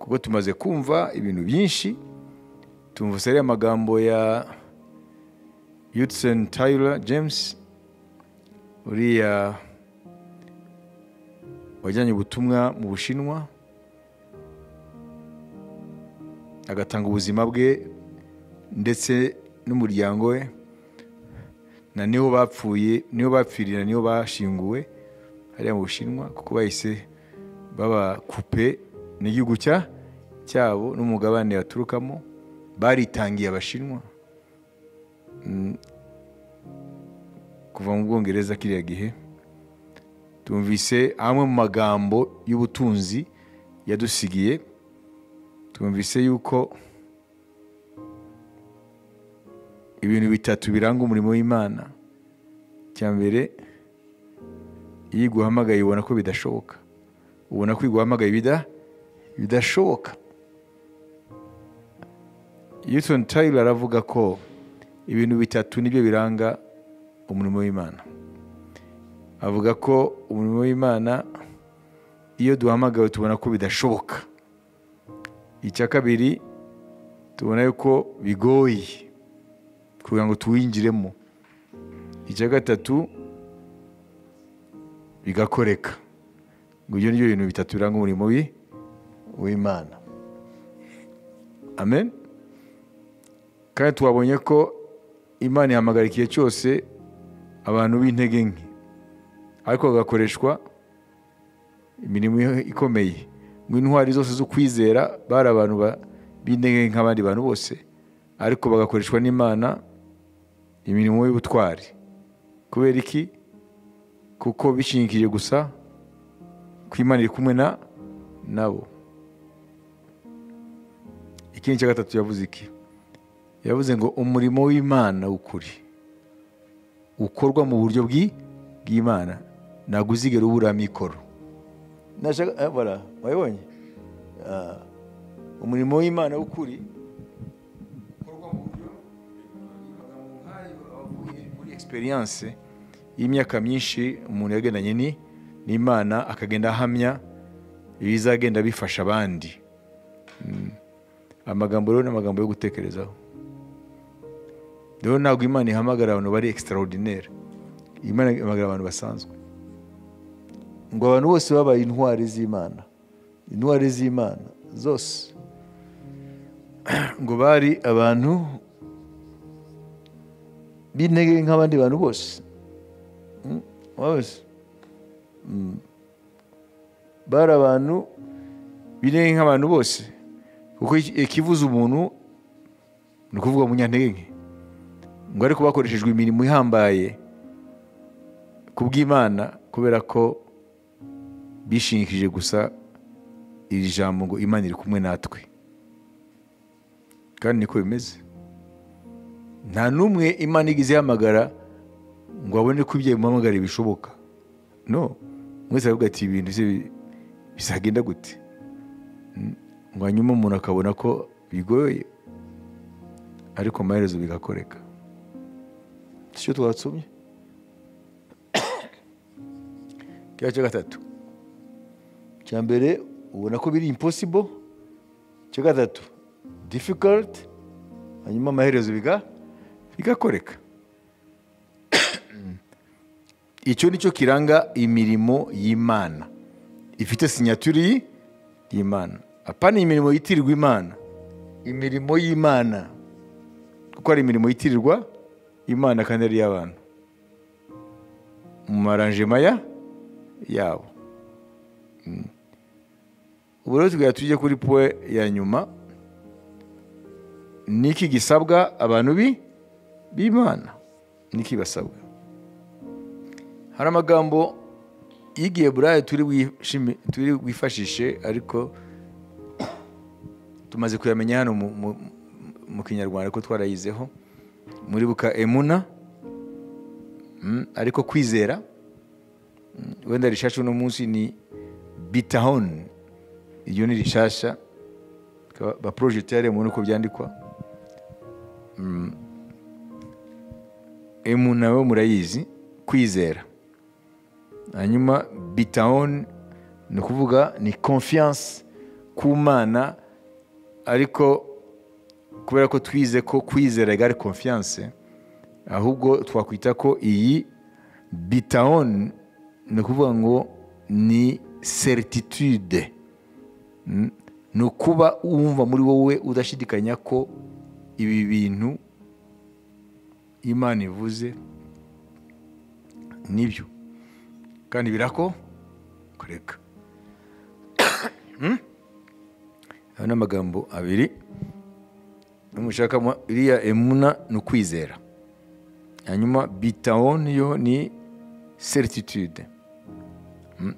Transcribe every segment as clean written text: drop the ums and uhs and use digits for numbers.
kuko tumaze kumva ibintu byinshi. Tumvise ari amagambo ya Hudson Taylor James, uriya wajyanye ubutumwa mu Bushinwa agatanga ubuzima bwe ndetse n'umuryango we, na niho bapfirira, niho bashinguwe hariya mu Bushinwa, kuko bahise babakupe n'igihugu cyabo n'umugabane baturukamo. Baritangiye Abashinwa kuva mu Bwongereza kiriya gihe. Tumvise amwe mu magambo y'ubutunzi yadusigiye. Tumvise yuko ibintu bitatu biranga umurimo w'Imana. Cya mbere, iyo iguhamagaye ubona ko bidashoboka, ubona ko iguhamagaye bidashoboka. Hudson Taylor aravuga ko ibintu bitatu nibyo biranga umurimo w'Imana. Avuga ko umurimo w'Imana iyo duhamagawe tubona ko bidashoboka. Icya kabiri, tubona yuko bigoye kugira ngo tuwinjiremo. Icya gatatu, bigakoreka. Ngo ibyo nibyo bintu bitatu biranga umurimo w'Imana. Amen. Kandi twabonye ko Imana ihamagara igihe cyose abantu b'intege nke, ariko bagakoreshwa imirimo ikomeye. Ngo intwari zose zo kwizera bari abantu b'intege nk'abandi bantu bose, ariko bagakoreshwa n'Imana imirimo y'ubutwari. Kubera iki? Kuko bishingikije gusa ko Imana iri kumwe nabo. Ikindi cya gatatu yavuze iki? Yavuze ngo umurimo w'Imana ukuri ukorwa mu buryo bw'Imana, ntabwo uzigera ubura mikoro. Voilà, wabonye? Umurimo w'Imana ukuri ukorwa mu buryo muri experience y'imyaka myinshi umuntu yagendanye n'Imana, akagenda ahamya ibizagenda bifasha abandi. Amagambo rero ni amagambo yo gutekerezaho. Rero ntabwo Imana ihamagara abantu bari extraordinaire, Imana ihamagara abantu basanzwe. Ngo abantu bose babaye intwari z'Imana, intwari z'Imana zose, ngo bari abantu b'intege nk'abandi bantu bose. Bari abantu b'intege nk'abantu bose, kuko ikivuza umuntu ni ukuvuga umunyantege nke. Ngo ariko bakoreshejwe imirimo ihambaye ku bw'Imana, kubera ko bishingikije gusa iri jambo ngo Imana iri kumwe natwe. Kandi niko bimeze. Nta n'umwe Imana igize ihamagara ngo abone ko ibyo imuhamagara bishoboka. No, mwese aravuga ati ibintu bizagenda gute? Ngo hanyuma umuntu akabona ko bigoye, ariko amaherezo bigakoreka. Icyo twasomye cya gatatu. Cya mbere ubona ko biri impossible, cya gatatu difficult, hanyuma amaherezo bigakoreka. Icyo nicyo kiranga imirimo y'Imana, ifite signature y'Imana. Apana imirimo yitirirwa Imana, imirimo y'Imana, kuko ari imirimo yitirirwa Imana kandi ari y'abantu mu maranjema yabo. Ubu rero tugaya tujye kuri poe ya nyuma. Niki gisabwa abantu b'Imana? Niki basabwa? Hari amagambo y'Igiheburayo turi wifashishe, ariko tumaze kuyamenya hano mu Kinyarwanda ko twarayizeho. Muri buka emuna, ariko kwizera wenda rishasha uno munsi ni bitahon. Iyo ni rishasha ba projecteur mu nuko byandikwa. Emuna we murayizi, kwizera. Hanyuma bitahon ni kuvuga ni confiance, ku Mana, ariko kubera ko twize ko kwizera egare confiance, ahubwo twakwita ko iyi bitaon ni ukuvuga ngo ni certitude, ni ukuba wumva muri wowe udashidikanya ko ibi bintu Imana ivuze nibyo kandi birakoreka. Aya ni amagambo abiri. Umushaka iriya emuna ni ukwizera, hanyuma bitaon yo ni certitude.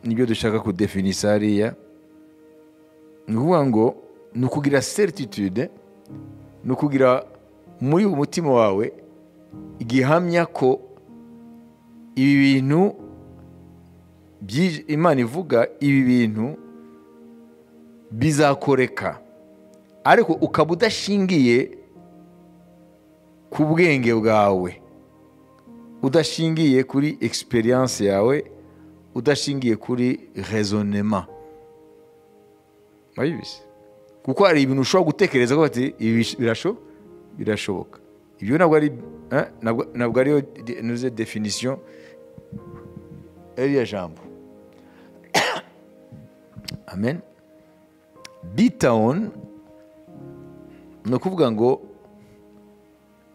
Nibyo dushaka kudefinisa hariya. Ni ukuvuga ngo ni ukugira certitude, ni ukugira muri umutima wawe igihamya ko ibi bintu Imana ivuga, ibi bintu bizakoreka, ariko ukaba udashingiye ku bwenge bwawe, udashingiye kuri experience yawe, udashingiye kuri raisonnement. Wabibise? Kuko hari ibintu ushobora gutekereza ko ati ibi birashoboka. Ibyo ntabwo ariyo nuze definition iriya jambo. Amen. Bitaon ni ukuvuga ngo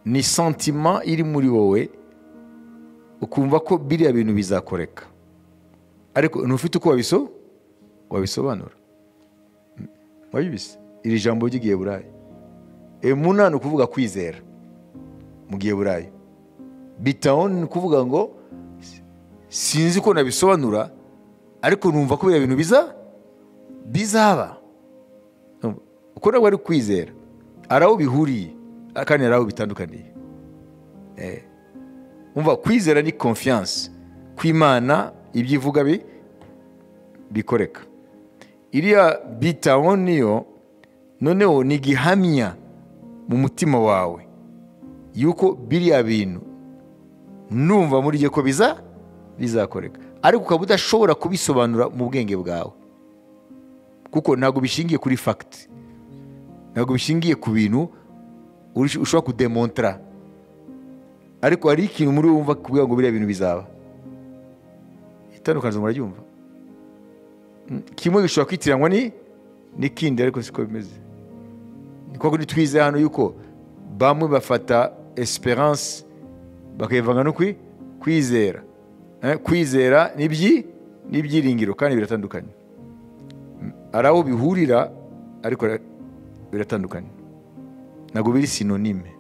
ni sentiment iri muri wowe, ukumva ko biriya bintu bizakoreka, ariko ntufite uko wabisobanura. Wabibise? Iri jambo ry'Igiheburayi emuna ni ukuvuga kwizera mu Giheburayi. Bitaon ni ukuvuga ngo sinzi ko nabisobanura, ariko numva ko biriya bintu bizaba. Uko nabwo ari kwizera, ari aho bihuriye kandi ari aho bitandukaniye. Umva, kwizera ni confiance kw'Imana ibyo ivuga bikoreka. Iriya bitaon niyo noneho ni gihamya mu mutima wawe yuko biriya bintu numva muri gihe ko bizakoreka, ariko ukaba udashobora kubisobanura mu bwenge bwawe, kuko ntabwo bishingiye kuri fact, ntabwo bishingiye ku bintu ushobora kudemontra, ariko hari ikintu muri wumva kugira ngo biriya bintu bizaba. Itandukanizo muraryumva? Kimwe gishobora kwitiranwa n'ikindi, ariko siko bimeze. Niko kuri twize hano yuko bamwe bafata esperance bakayivanga no kwizera. Kwizera n'ibyiringiro kandi biratandukanye. Ari aho bihurira, ariko biratandukanye, ntabwo biri synonyme.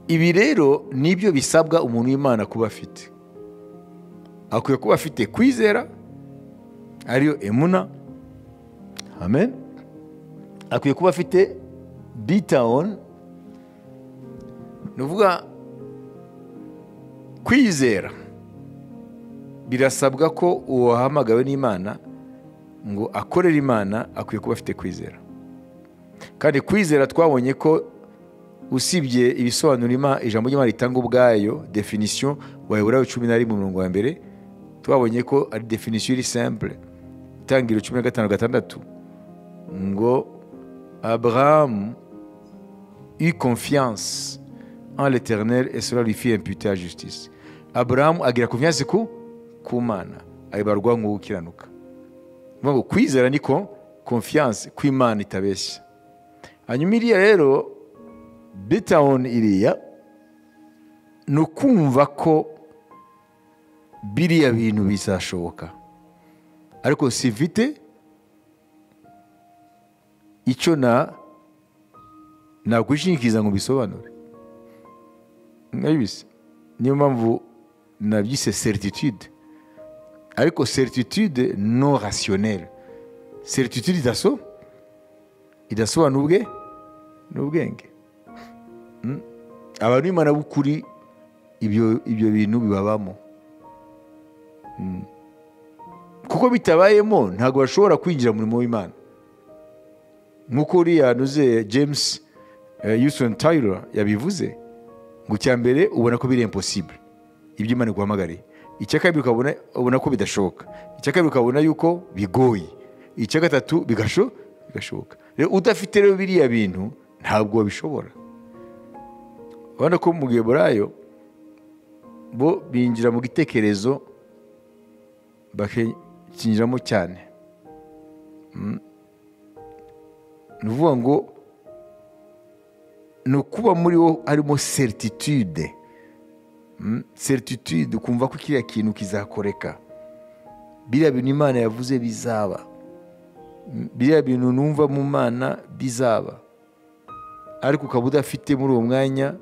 Ibi rero nibyo bisabwa umuntu w'Imana kuba afite. Akwiye kuba afite kwizera, ariyo emuna. Amen. Akwiye kuba afite bitaon, ni ukuvuga kwizera birasabwa ko uwahamagawe n'Imana ngo akorere Imana akwiye kuba afite kwizera. Kandi kwizera twabonye ko usibye ibisobanuro ijambo ry'Imana ritanga ubwayo, definition Waheburayo 11:2, twabonye ko ari definition iri simple. Itangiriro 15:6 ngo Abraham eut confiance en l'Éternel et cela lui fit imputer à justice. Abraham agira confiance ku Mana, ayibarwa nk'ukiranuka. Ngo kwizera niko confiance ku Imana itabeshya. Hanyuma iriya rero bitaon iriya ni ukumva ko biriya bintu bizashoboka, ariko sivite icyo nakwishingikiriza ngo bisobanure. Mwabise? Niyo mpamvu nabyise certitude, ariko certitude non rationnelle. Certitude idasobanura n'ubwenge. Abantu b'Imana b'ukuri ibyo bintu bibabamo, kuko bitabayemo ntabwo bashobora kwinjira mu murimo w'Imana. Nk'uko uriya nuze James Houston Taylor yabivuze, ngo icya mbere ubona ko biri impossible ibyo Imana iguhamagariye, icya kabiri ukabona ko bidashoboka, icya kabiri ukabona yuko bigoye, icya gatatu bigashoboka. Rero udafite rero biriya bintu ntabwo wabishobora. Urabona ko mu Giheburayo bo binjira mu gitekerezo bakinjiramo cyane. Ni ukuvuga ngo ni ukuba muri wo harimo certitude. Certitude, ukumva ko kiriya kintu kizakoreka, biriya bintu Imana yavuze bizaba, biriya bintu numva mu Mana bizaba, ariko ukaba udafite muri uwo mwanya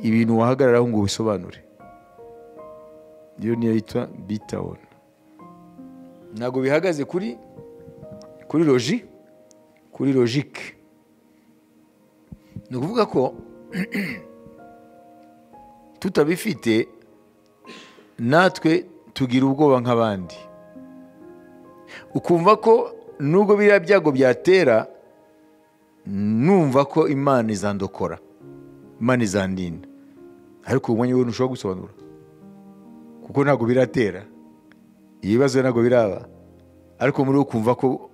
ibintu wahagararaho ngo bisobanure. Iyo niyo yitwa bitaon. Ntabwo bihagaze kuri logique. Ni ukuvuga ko tutabifite natwe tugira ubwoba nk'abandi, ukumva ko nubwo biriya byago byatera, numva ko Imana izandokora, Imana izandinda, ariko umwanya we ntushobora gusobanura kuko ntabwo biratera, ibibazo ntabwo biraba, ariko muri ukumva ko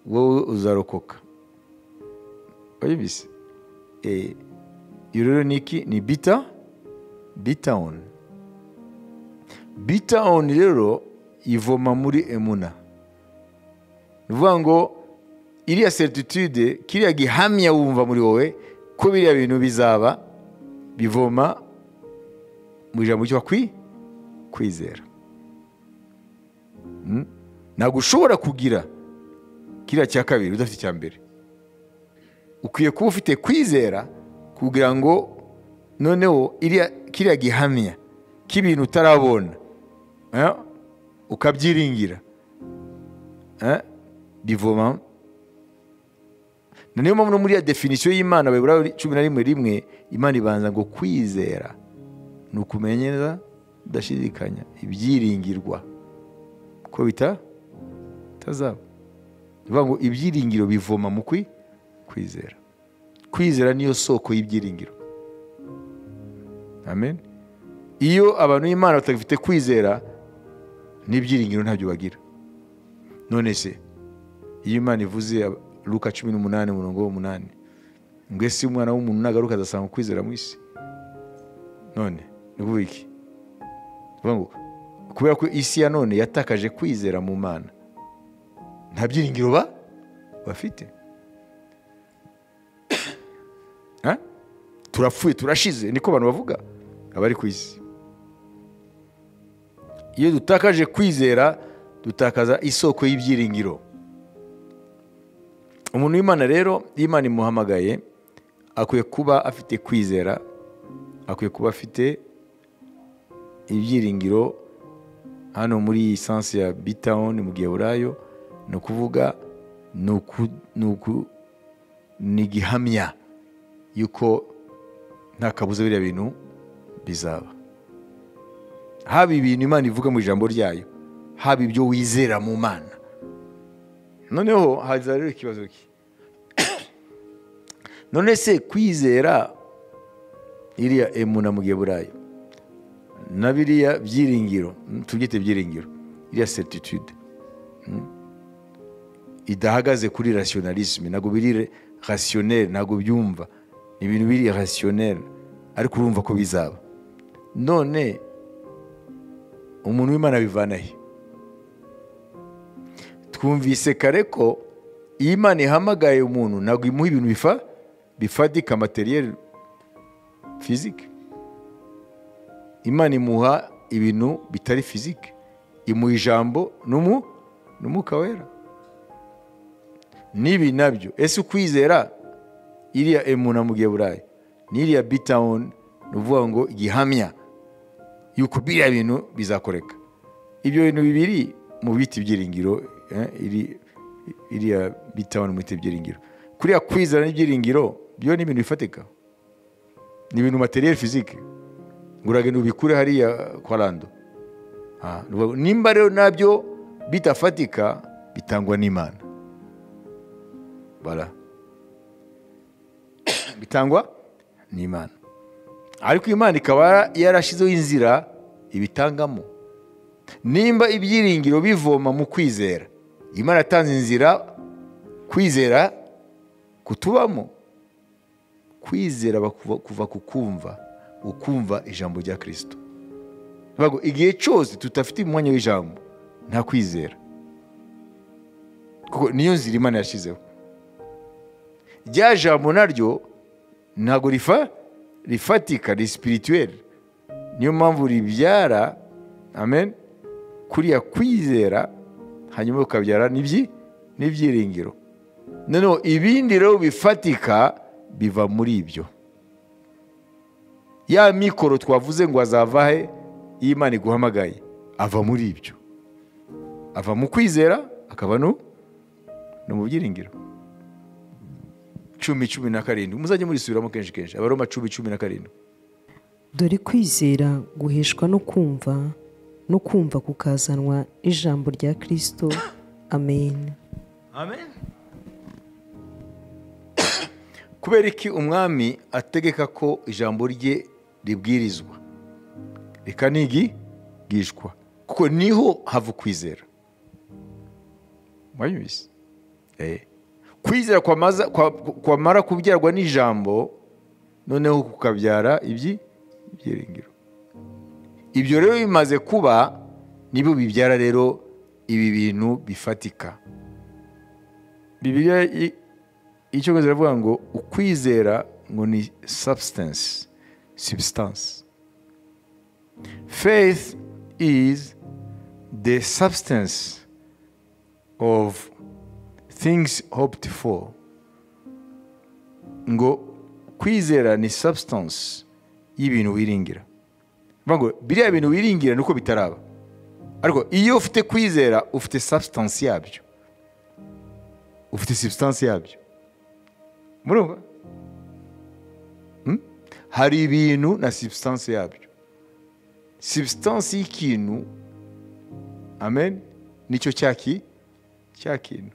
wowe uzarokoka. Wabibise? Iyo rero ni iki? Ni bitaon. Bitaon rero ivoma muri emuna. Ni ukuvuga ngo iriya certitude, kiriya gihamya wumva muri wowe ko biriya bintu bizaba, bivoma mu ijambo cyitwa kwizera. Ntabwo ushobora kugira kiriya cya kabiri udafite icya mbere. Ukwiye kuba ufite kwizera kugira ngo noneho kiriya gihamya k'ibintu utarabona ukabyiringira bivoma. Niyo mpamvu no muri ya definisiyo y'Imana Abaheburayo 11:1 Imana ibanza ngo kwizera ni ukumenyera udashidikanya ibyiringirwa ko bitazaba. Bivuga ngo ibyiringiro bivoma mu kwizera. Kwizera niyo soko y'ibyiringiro. Amen. Iyo abantu b'Imana batagifite kwizera, n'ibyiringiro ntabyo bagira. None se iyo Imana ivuze Luka 18:8 ngo ese umwana w'umuntu nagaruka azasanga kwizera mu isi, none ni kuvuga iki? Bivuga ngo kubera ko isi ya none yatakaje kwizera mu Mana, nta byiringiro bafite. Turapfuye, turashize, niko abantu bavuga abari ku isi. Iyo dutakaje kwizera, dutakaza isoko y'ibyiringiro. Umuntu w'Imana rero, Imana imuhamagaye, akwiye kuba afite kwizera, akwiye kuba afite ibyiringiro. Hano muri iyi sansi ya bitaon mu Giheburayo ni ukuvuga ni gihamya yuko nta kabuza biriya bintu bizaba. Haba ibintu Imana ivuga mu ijambo ryayo, haba ibyo wizera mu Mana. Noneho haza rero ikibazo ki? None se kwizera iriya emuna mu Giheburayo na biriya byiringiro, tubyite byiringiro, iriya certitude idahagaze kuri rationalisme, ntabwo biri rationnel, ntabwo byumva, ni ibintu biri rationnel ariko urumva ko bizaba. None umuntu w'Imana bivana he? Twumvise kare ko iyo Imana ihamagaye umuntu ntabwo imuha ibintu bifatika materiel physique. Imana imuha ibintu bitari physique, imuha ijambo n'umwuka wera. Nibi nabyo ese ukwizera iriya emuna mu Giheburayo n'iriya bitaon, ni ukuvuga ngo gihamya yuko biriya bintu bizakoreka. Ibyo bintu bibiri mu biti byiringiro, iriya bitaon mu biti byiringiro, kuriya kwizera n'ibyiringiro byo ni ibintu bifatika, ni ibintu materiel physique. Nguragenda ubikure hariya kwa Rando. Nimba rero nabyo bitafatika, bitangwa n'Imana. Bara bitangwa n'Imana, ariko Imana ikaba yarashizeho inzira ibitangamo. Nimba ibyiringiro bivoma mu kwizera, Imana yatanze inzira kwizera kutubamo. Kwizera kuva kukumva, ukumva ijambo rya Kristo. Igihe cyose tutafite umwanya w'ijambo nta kwizera, kuko niyo nzira Imana yashyizeho. Rya jambo naryo ntabwo rifatika, ri spirituel. Niyo mpamvu ribyara, amen, kuriya kwizera, hanyuma ukabyara n'ibyiringiro. Noneho ibindi rero bifatika biva muri ibyo. Ya mikoro twavuze ngo azava he iyo Imana iguhamagaye, ava muri ibyo. Ava mu kwizera, akaba no mu byiringiro. 10:17 muzajye murisubiramo kenshi kenshi. Abaroma 10:17. Dore kwizera guheshwa no kumva kukazanwa ijambo rya Kristo. Amen. Amen. Kubera iki umwami ategeka ko ijambo rye ribwirizwa rikanigishwa? Kuko niho hava kwizera. Mwayumvise? Kwizera kwamara kubyarwa n'ijambo, noneho kukabyara ibyiringiro. Ibyo rero bimaze kuba, nibo bibyara rero ibi bintu bifatika. Bibiliya Icyongereza iravuga ngo ukwizera ngo ni substance. Faith is the substance of things hoped for. Ngo kwizera ni substance y'ibintu wiringira. Ngo biriya bintu wiringira nuko bitaraba. Ariko iyo ufite kwizera ufite substance yabyo. Ufite substance yabyo. Murumva? Hari ibintu na substance yabyo. Substance y'ikintu, amen, nicyo cyakintu.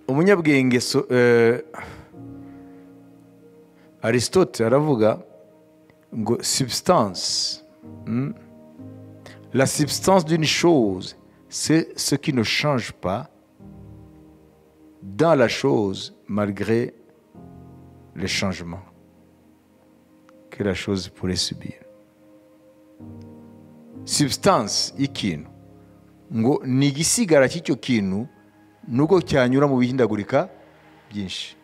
Umunyabwenge Aristote aravuga ngo substance, la substance d'une chose, c'est ce qui ne change pas dans la chose malgré les changements que la chose pourrait subir. Substance y'ikintu ngo ni igisigara cy'icyo kintu nubwo cyanyura mu bihindagurika byinshi.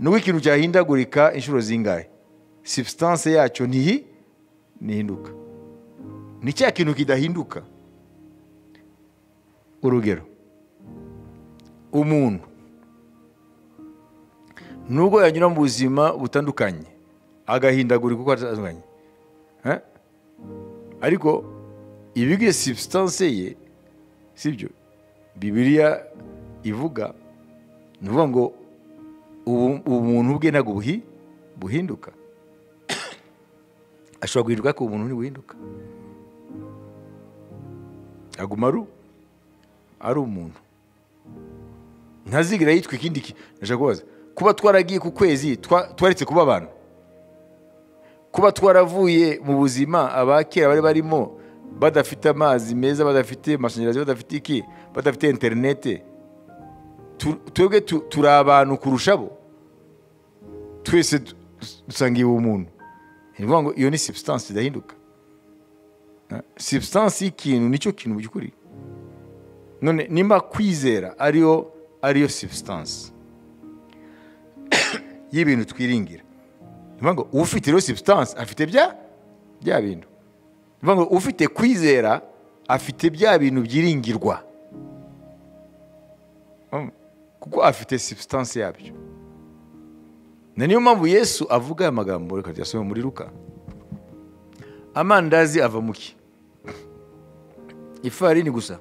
Nubwo ikintu cyahindagurika inshuro zingahe, substance yacyo ntihinduka. Ni cya kintu kidahinduka. Urugero, umuntu nubwo yanyura mu buzima butandukanye agahindagurika uko atandukanye, ariko ibigize substance ye, sibyo Bibiliya ivuga, nuvuga ngo umuntu bwe ntabwo buhinduka. Ashobora guhinduka ko umuntu ntibuhinduka, aguma ari umuntu, ntazigira yitwa ikindi. Nashaka kubaza, kuba twaragiye ku kwezi twaretse kuba abantu, kuba twaravuye mu buzima abakera bari barimo badafite amazi meza, badafite amashanyarazi, badafite iki, badafite interinete, twebwe turi abantu kurushabo, twese dusangiye umuntu. Ni ukuvuga ngo iyo ni substance idahinduka. Substance y'ikintu nicyo kintu by'ukuri. None nimba kwizera ariyo substance y'ibintu twiringira, ni ukuvuga ngo ufite iyo substance afite bya bintu. Ni ukuvuga ngo ufite kwizera afite bya bintu byiringirwa, kuko afite substance yabyo. Na niyo mpamvu Yesu avuga aya magambo, reka tuyasome muri Luka. Amandazi ava mu ki? Ifarini gusa?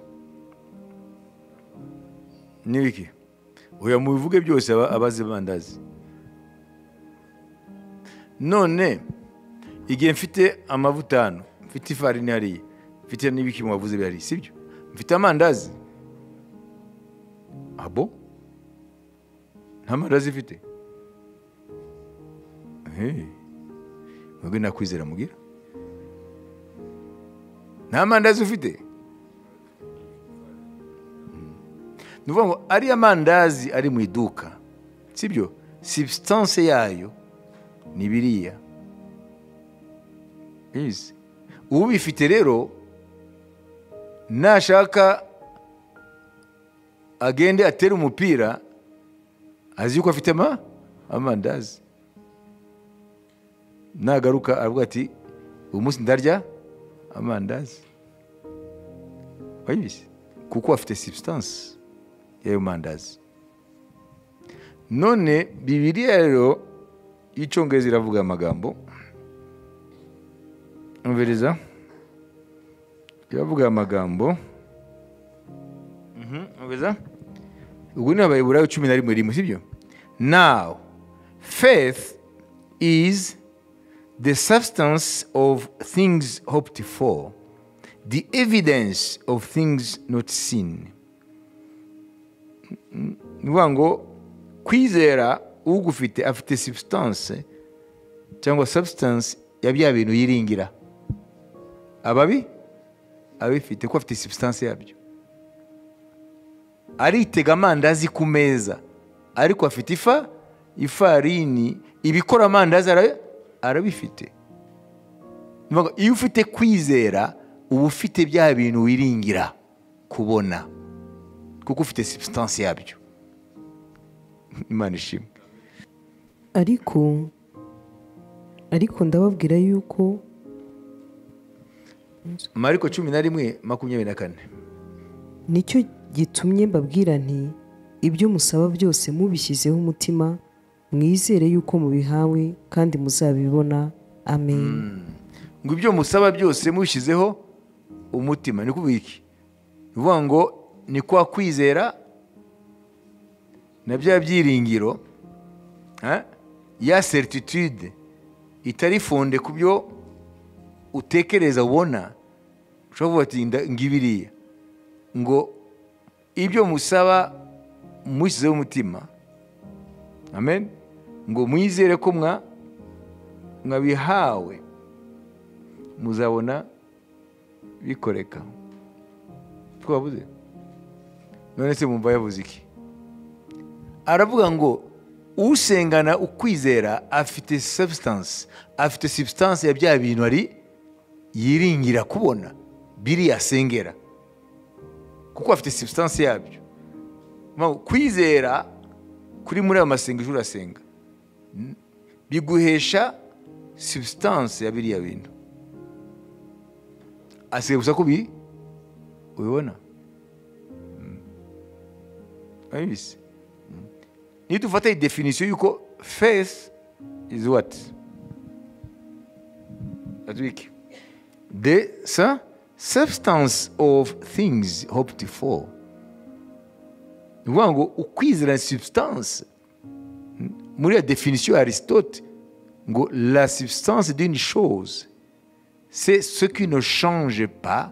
Ni iki? Oya, mubivuge byose abazi amandazi. None igihe mfite amavuta hano, mfite ifarini hariya, mfite n'ibiki mwavuze bihari, sibyo? Mfite amandazi. Abo? Nta mandazi mfite? Mwebwe nakwizera mugira? Nta mandazi ufite? ni ukuvuga ngo ariya mandazi ari mu iduka, sibyo, substance yayo ni biriya. Ubifite rero nashaka agende atere umupira azi yuko afite amandazi, nagaruka aravuga ati uyu munsi ndarya amandazi. Wabizi kuko afite substance y'ayo mandazi. None Bibiliya rero y'Icyongereza iravuga amagambo, umviriza, iravuga amagambo, umviriza, ubwo ni Abaheburayo 11:1, sibyo? Now faith is the substance of things hoped for, the evidence of things not seen. Nivuga ngo kwizera ugufite afite substance cyangwa substance ya bya bintu yiringira. Abifite ko afite substance yabyo. Aritega amandazi ku meza ariko afite ifarini ibikora amandazi arabifite. Iyo ufite kwizera uba ufite bya bintu wiringira kubona kuko ufite substance yabyo. Imana ishimwe. ariko ndababwira yuko Mariko 11:24 nicyo gitumye mbabwira nti ibyo musaba byose mubishyizeho umutima, mwizere yuko mubihawe kandi muzabibona. Amen. Ngo ibyo musaba byose mubishyizeho umutima ni kuvuga iki? Bivuga ngo ni kwa kwizera na bya byiringiro, ya certitude itari fonde ku byo utekereza ubona. Ushobora kuvuga ati ngibiriya, ngo ibyo musaba mushyizeho umutima, amen, ngo mwizere ko mwabihawe muzabona bikoreka. Twavuze none se mumva yavuze iki? Aravuga ngo usengana ukwizera afite substance ya bya bintu ari yiringira kubona, biri asengera kuko afite substance yabyo. Kwizera kuri muri amasengesho urasenga biguhesha substance ya biriya bintu, asigaye gusa ko ubibona. Abibise ni dufata idefinition yuko faith is what? Atwiki the substance of things hoped for. Nivuga ngo ukwizera substance muri la définition Aristote ngo la substance d'une chose c'est ce qui ne change pas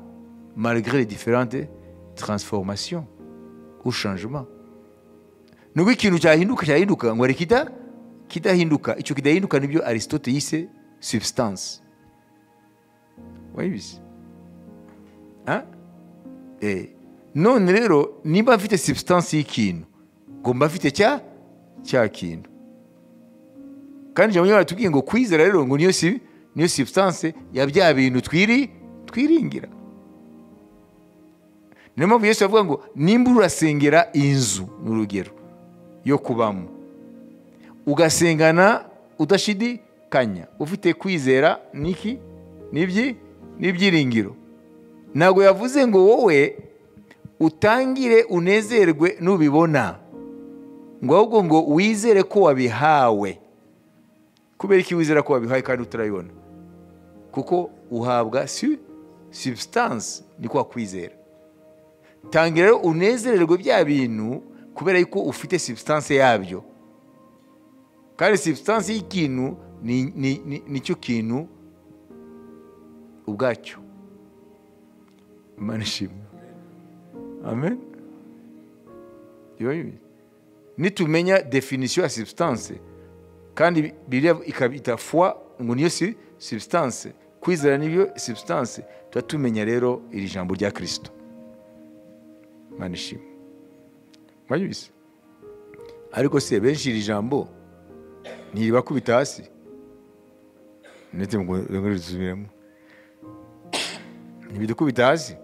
malgré les différentes transformations ou changements. Nuko ikintu cyahinduka ngo kidahinduka, icyo kidahinduka nibyo Aristote yise substance. Wabizi? None rero niba mfite substance y'ikintu ngo mba mfite cya kintu, kandi jamwe baratubwiye ngo kwizera rero ngo niyo substance ya bya bintu twiringira. Niyo mpamvu Yesu avuga ngo nimba urasengera inzu n'urugero yo kubamo, ugasengana udashidikanya, ufite kwizera n'ibyiringiro, ntabwo yavuze ngo wowe utangire unezerwe nubibona, ngo ahubwo ngo wizere ko wabihawe. Kubera iki wizera ko wabihawe kandi utarabibona? Kuko uhabwa substance, ni kwa kwizera. Tangira rero unezererwe bya bintu kubera yuko ufite substance yabyo, kandi substance y'ikintu nicyo kintu ubwacyo. Imana ishimwe. Amen. Nitumenya definition ya substance kandi Bibiliya ikabita foi ngo niyo substance, kwizera nibyo substance, tutumenya rero iri jambo rya Kristo. Imana ishimwe. mwanyibise. Ariko se benshi iri jambo ntiribakubita hasi, ndetse ngo risubiremo, ntibidukubita hasi.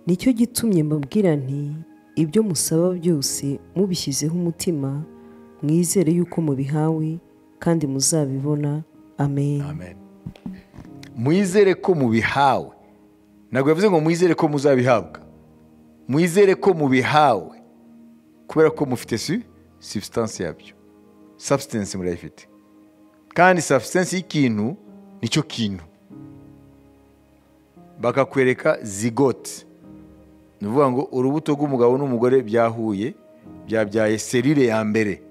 nicyo gitumye mbabwira nti ibyo musaba byose mubishyizeho umutima, mwizere yuko mubihawe kandi muzabibona. Amen. Amen. Mwizere ko mubihawe. Ntabwo yavuze ngo mwizere ko muzabihabwa. Mwizere ko mubihawe kubera ko mufite substance yabyo. Substance murayifite. Kandi substance y'ikintu nicyo kintu. Bakakwereka zigote. Nuvuga ngo urubuto rw'umugabo n'umugore byahuye, byabyaye selule ya mbere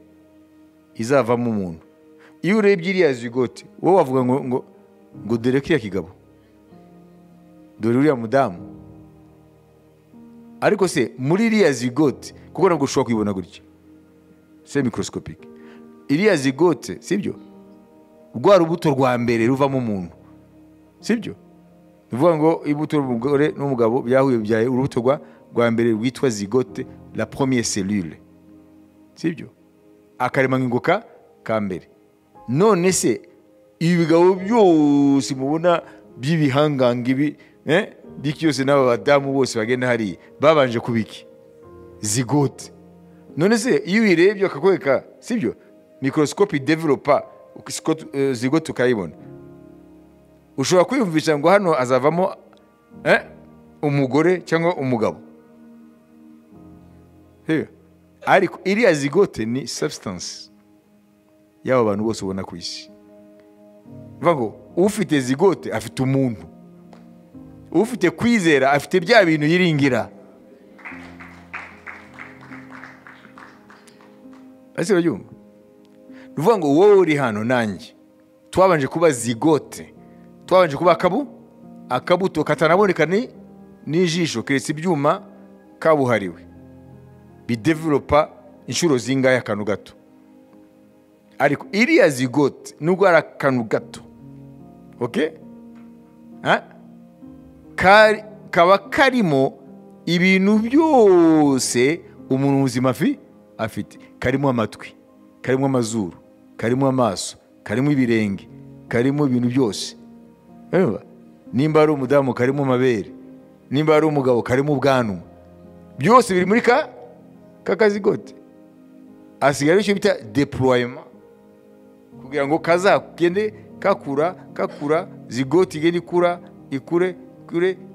izavamo umuntu. Iyo urebye iriya zigote, wowe wavuga ngo dore kiriya kigabo, dore uriya mudamu. Ariko se muri iriya zigote, kuko ntabwo ushobora kuyibona gutya, c'est microscopique, iriya zigote, sibyo, rwa rubuto rwa mbere ruvamo umuntu, sibyo. Nuvuga ngo ibuto y'umugore n'umugabo byahuye byaye urubuto rwa mbere rwitwa zigote, la première cellule, sibyo, akaremangingo ka mbere. None se ibigabo byose mubona by'ibihangange ibi biki yose n'aba badamu bose bagenda hari babanje kubiki zigote. None se iyo uyirebye akakwereka, sibyo, microscope developa zigote ukayibona, ushobora kwiyumvisha ngo hano azavamo umugore cyangwa umugabo. Ariko iriya zigote ni substance y'aba bantu bose ubona ku isi. Bivuga ngo ufite zigote afite umuntu, ufite kwizera afite bya bintu yiringira. Ese urabyumva? Bivuga ngo wowe uri hano nanjye twabanje kuba zigote, twabanje kuba akabuto katanaboneka n'ijisho keretse ibyuma kabuhariwe bidevelopa inshuro zingahe akantu gato. Ariko iriya zigote nubwo ari akantu gato, okay, kaba karimo ibintu byose umuntu muzima afite. Karimo amatwi, karimo amazuru, karimo amaso, karimo ibirenge, karimo ibintu byose. Nimba ari umudamu karimo amabere, nimba ari umugabo karimo ubwanwa, byose biri muri kakazigote. Asigaye icyo bita deployement, kugira ngo kazagende kakura zigote igende ikure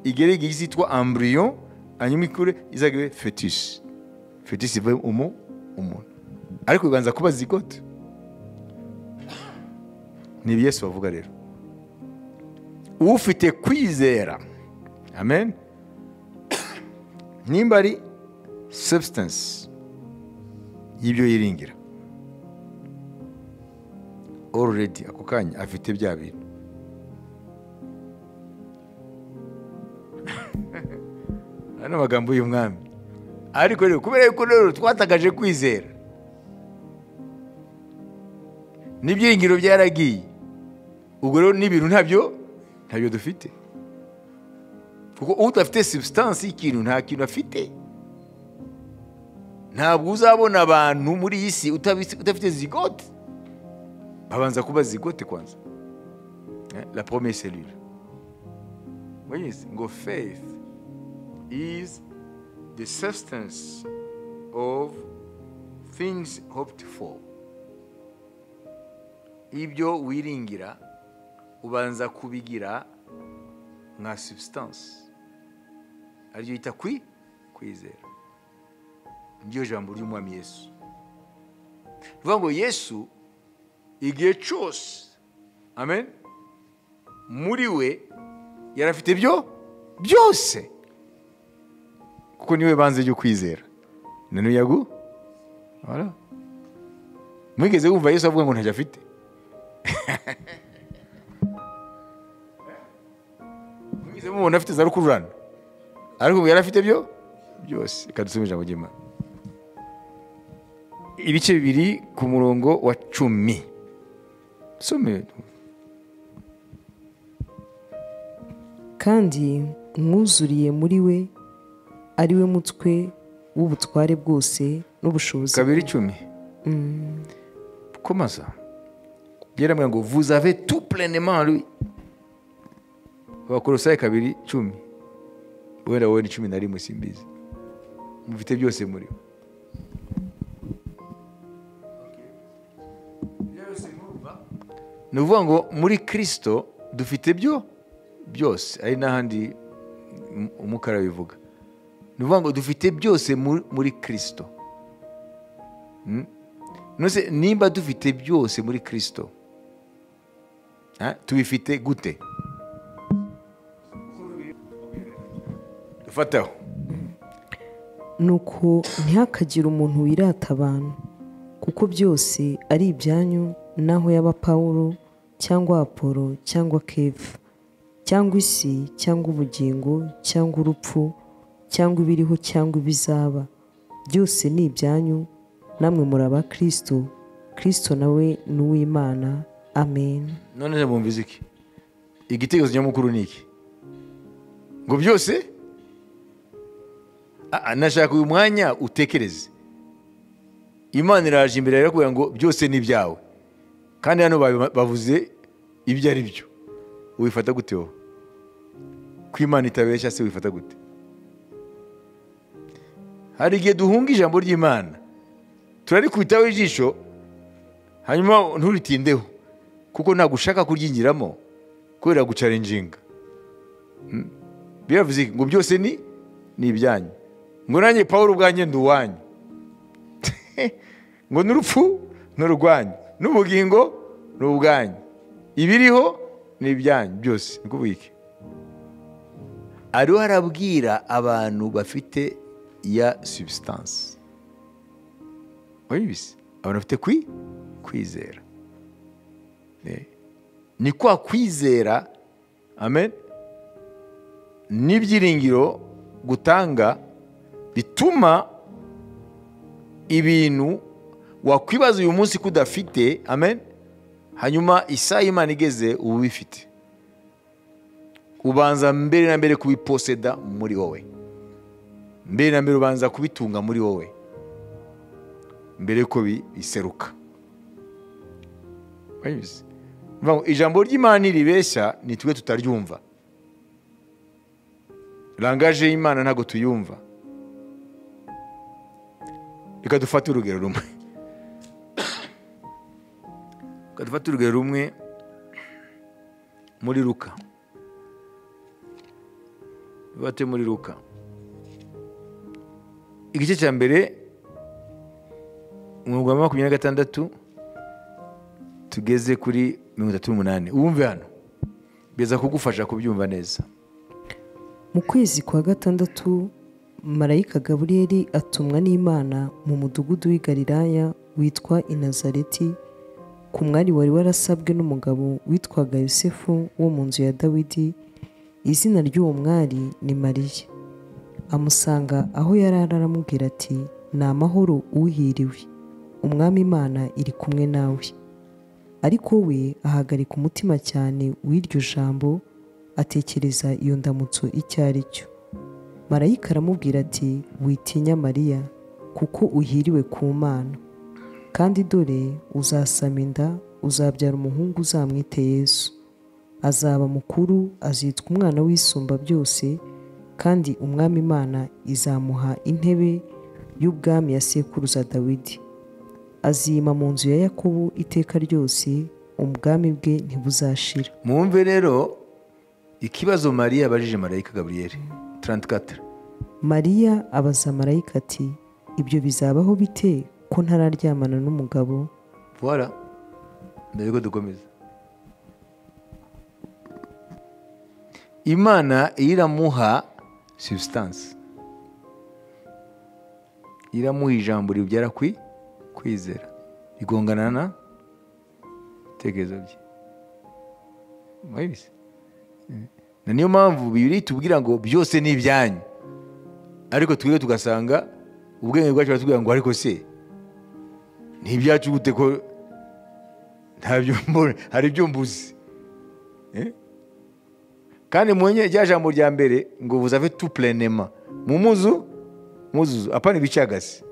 igere igizitwa embryon, hanyuma ikure izagire fetus ive umuntu. Ariko ibanza kuba zigote. Ni Yesu bavuga rero, ufite kwizera, amen, nimba ari substance y'ibyo yiringira, already ako kanya afite bya bintu. Ano magambo y'umwami. Ariko rero kubera yuko rero twatagaje kwizera, n'ibyiringiro byaragiye, ubwo rero n'ibintu ntabyo dufite. Kuko udafite substance y'ikintu nta kintu afite. Ntabwo uzabona abantu muri iyi si udafite zigote. Babanza kuba zigote kwanza, la première cellule. Voyez, ngo faith is the substance of things hoped for. Ibyo wiringira ubanza kubigira nka substance, aryo yita kwizera. Ndiyo jambo ry'umwami Yesu. Bivuga ngo Yesu igihe cyose, amen, muri we yarafite byose, kuko niwe banze ryo kwizera. None yagu voilà, mwigeze wumva Yesu avuga ngo ntajya afite? Mwigeze mubona afite za rukururana? Ariko yarafite byose. Reka dusome ijambo ry'Imana, ibice 2 ku murongo wa 10. Some. Kandi mwuzuriye muri we, ari we mutwe w'ubutware bwose n'ubushobozi. 2:10. Comment ça? Byeramwe ngo vous avez tout pleinement en lui. Abakolosayi 2:10. Wenda wowe ni 11 simbizi. Mufite byose muri we. Ni ukuvuga ngo muri Kristo dufite byose, ari n'ahandi umukara bivuga. Ni ukuvuga ngo dufite byose muri Kristo. Nose nimba dufite byose muri Kristo, tubifite gute? Dufataho. Nuko ntihakagire umuntu wirata abantu, kuko byose ari ibyanyu, naho yaba Pawulo cyangwa Apolo cyangwa Kefa cyangwa isi cyangwa ubugingo cyangwa urupfu cyangwa ibiriho cyangwa ibizaba, byose ni ibyanyu, namwe muri aba Kristo, Kristo nawe ni uw'Imana. Amen. None bumvize iki? Igitekerezo nyamukuru ni iki? Ngo byose nashaka uyu mwanya utekereze. Imana iraje imbere yawe kugira ngo byose ni ibyawe, kandi hano bavuze ibyo ari byo. Wifata gute wowe? Ko Imana itabeshya se wifata gute? Hari igihe duhunga ijambo ry'Imana, turarikubitaho ijisho, hanyuma nturitindeho, kuko ntabwo ushaka kuryingiramo kubera gucarenjinga. Biravuze ngo byose ni ibyanyu. Ngo nanjye Pawulo ubwanjye ndi uwanyu. Ngo n'urupfu ni urwanyu, n'ubugingo ni ubwanyu, ibiriho ni ibyanyu byose. Ni kuvuga iki? Ariho arabwira abantu bafite ya substance. Wabibise? Abantu bafite kwizera. Ni kwa kwizera, amen, n'ibyiringiro gutanga bituma ibintu wakwibaza uyu munsi kudafite, amen, hanyuma isaha Imana igeze ubu bifite. Ubanza mbere na mbere kubiposeda muri wowe, mbere na mbere ubanza kubitunga muri wowe, mbere ko biseruka. Ijambo ry'Imana ribeshya ni twe tutaryumva. Langaje y'Imana ntago tuyumva. Reka dufate urugero rumwe. Muri Luka. Bate muri Luka. Igice cya mbere, umurongo wa 26 tugeze kuri 38. Uwumve hano, beza kugufasha kubyumva neza. Mu kwezi kwa gatandatu, marayika Gaburiyeli atumwa n'Imana mu mudugudu w'i Galilaya witwa i Nazareti, ku mwari wari warasabwe n'umugabo witwaga Yosefu wo mu nzu ya Dawidi. Izina ry'uwo mwari ni Mariya. Amusanga aho yari aramubwira ati, ni amahoro uhiriwe, umwami Imana iri kumwe nawe. Ariko we ahagarika umutima cyane w'iryo jambo, atekereza iyo ndamutso icyo ari cyo. Marayika aramubwira ati, witinya Mariya, kuko uhiriwe ku Mana, kandi dore uzasama inda, uzabyara umuhungu, uzamwite Yesu. Azaba mukuru, azitwa umwana w'Isumba byose, kandi umwami Imana izamuha intebe y'ubwami ya sekuruza Dawidi. Azima mu nzu ya Yakobo iteka ryose, ubwami bwe ntibuzashira. Mwumve rero ikibazo Mariya abajije marayika Gaburiyeli. 34. Mariya abaza marayika ati, ibyo bizabaho bite ko ntararyamana n'umugabo? Voilà. Mbere ko dukomeza, Imana iramuha substance, iramuha ijambo ribyara kwizera, igongana na tekerezo bye. Mwabise? Na niyo mpamvu Bibiliya tubwira ngo byose ni ibyanyu, ariko twebwe tugasanga ubwenge bwacu batubwira ngo ariko se ni ibyacu gute ko ntabyo mbona, hari ibyo mbuzi. Kandi mwenye rya jambo rya mbere ngo vous avez tout pleinement, mumuzu muzuzo, apana ibicagase.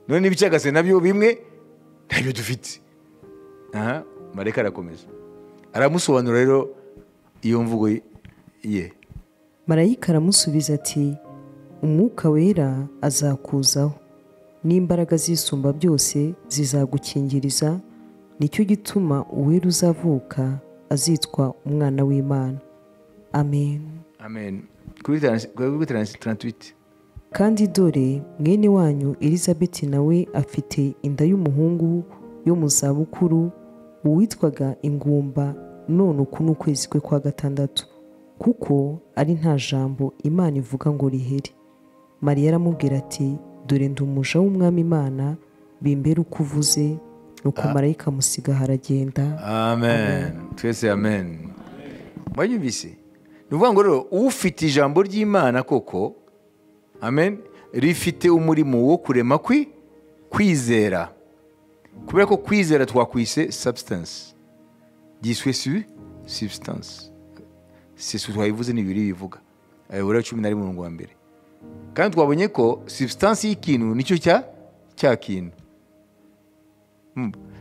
None n'ibicagase nabyo bimwe ntabyo dufite. Marayika arakomeza aramusobanura rero iyo mvugo ye. marayika aramusubiza ati umwuka wera azakuzaho n'imbaraga z'isumba byose zizagukingiriza, nicyo gituma uwera uzavuka azitwa umwana w'Imana. Amen. Amen. Kuri 38. Kandi dore mwene wanyu Elizabeti nawe afite inda y'umuhungu yo mu zabukuru, uwitwaga ingumba, none uku ni ukwezi kwe kwa 6, kuko ari nta jambo Imana ivuga ngo rihere. Mariya aramubwira ati dore ndi umuja w'umwami Imana, bimbere uko uvuze. Nuko marayika amusiga haragenda. Amen. Twese amen. Mwanyumvise? Ni ukuvuga ngo rero ufite ijambo ry'Imana koko, amen, rifite umurimo wo kurema kwizera. Kubera ko kwizera twakwise substance, giswe substance. C'est twabivuze ni bibiri bivuga. Ayobora 11:1. Kandi twabonye ko substance y'ikintu nicyo cya kintu.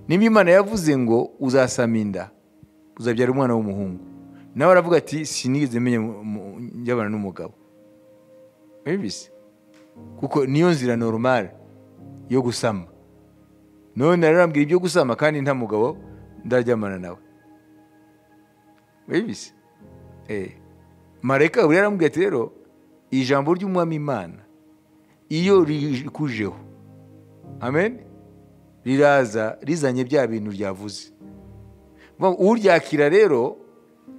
Nimba Imana yavuze ngo uzasama inda, uzabyara umwana w'umuhungu, nawe aravuga ati sinigeze menya njyabana n'umugabo. Bibise kuko niyo nzira normal yo gusama. None arambwira ibyo gusama kandi nta mugabo ndaryamana nawe. Bibise marayika uri arambwira ati rero ijambo ry'umwami Imana iyo rikujeho, amen, riraza rizanye bya bintu ryavuze. Uryakira rero,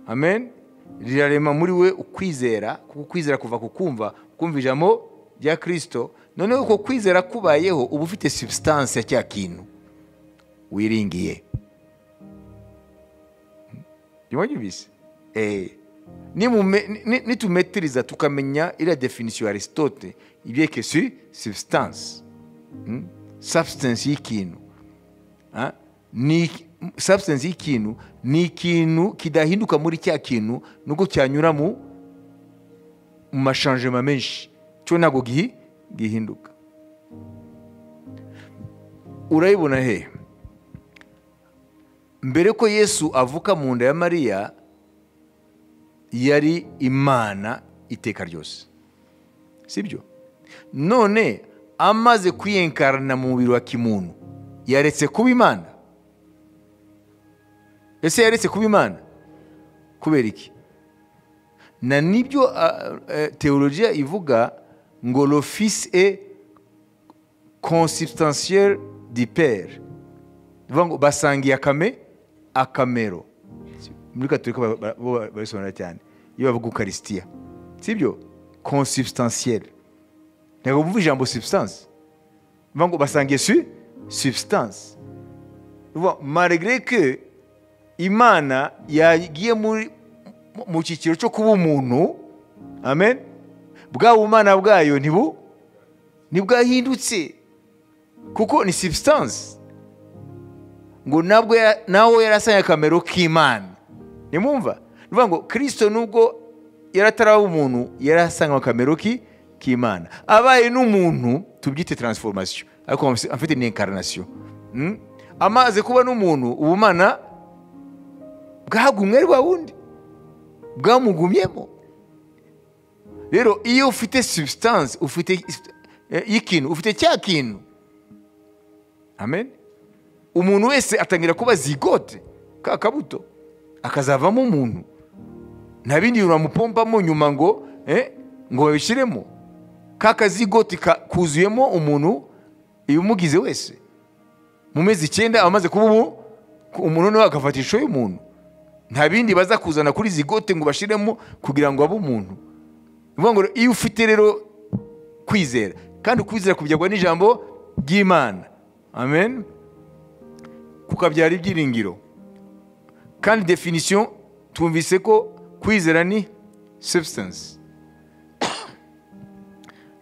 amen, rirarema muri we ukwizera, kuko kwizera kuva ku kumva ijambo rya Kristo. Noneho uko kwizera kubayeho uba ufite substance ya cya kintu wiringiye. Yumvise? Nitumetiriza tukamenya ila definition ya Aristote ibyeke substance. Substance y'ikintu. Ni substance y'ikintu ni ikintu kidahinduka muri cya kintu nuko cyanyura mu machangement menshi, cyo nago gihinduka. Urayibona he? Mbere ko Yesu avuka mu nda ya Mariya yari Imana iteka ryose, sibyo? None amaze kwiyenkarana mu mubiri wa kimuntu yaretse kuba Imana. Ese yaretse kuba Imana kubera iki? Na nibyo théologie ivuga ngo le fils est consubstantiel du père. Ngo basangiye akamero. Muri Katolika babisobanura cyane iyo bavuga Eucharistia, sibyo? Consubstantiel. Ntabwo bumva ijambo substance. Ngo basangiye substance. Malgré que Imana yagiye mu cyiciro cyo kuba umuntu, amen, bwa bumana bwayo ntibwahindutse kuko ni substance. Ngo nawe yarasanye akamero k'Imana. Nimumva? Nivuga ngo Kristo nubwo yarataraba umuntu yarasanye akamero k'Imana. Abaye n'umuntu tubyite transformation, ariko afite ni incarnation. Amaze kuba n'umuntu ubumana bwagumwe rwa wundi bwamugumyemo. Rero iyo ufite substance, ufite ikintu, ufite cya kintu, amen, umuntu wese atangira kuba zigote kakabuto akazavamo umuntu. Nta bindi uramupompamo nyuma ngo babishiremo. Kakazigote kuzuyemo umuntu iyo umugize wese mu mezi 9 amaze kuba umuntu nawe agafata ishusho y'umuntu. Nta bindi baza kuzana kuri zigote ngo bashiremo kugira ngo abe umuntu. Nivuga ngo iyo ufite rero kwizera, kandi kwizera kubyagwa n'ijambo ry'Imana, amen, kukabyara ibyiringiro. Kandi definition tumvise ko kwizera ni substance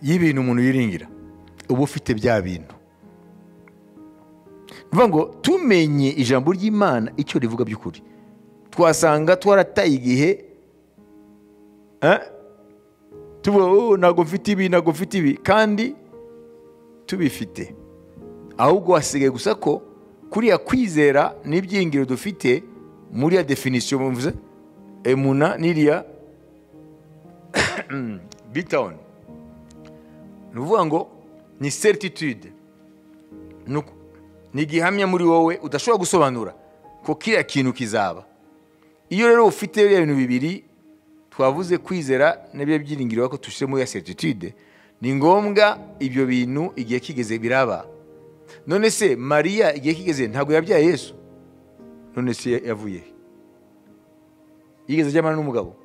y'ibintu umuntu yiringira, uba ufite bya bintu. Nivuga ngo tumenye ijambo ry'Imana icyo rivuga by'ukuri, twasanga twarataye igihe tuvuga ntago mfite ibi kandi tubifite, ahubwo hasigaye gusa ko kuriya kwizera n'ibyiringiro dufite muri ya definisiyo mvuze emuna n'iriya bitawuni, ni ukuvuga ngo ni certitude, ni igihamya muri wowe udashobora gusobanura ko kiriya kintu kizaba. Iyo rero ufite biriya bintu bibiri twavuze, kwizera n'ibyo byiringiro ko tushyire muri ya certitude, ni ngombwa ibyo bintu igihe kigeze biraba. None se Mariya igihe kigeze ntabwo yabyaye Yesu? None se yavuye he? Yigeze ajyamana n'umugabo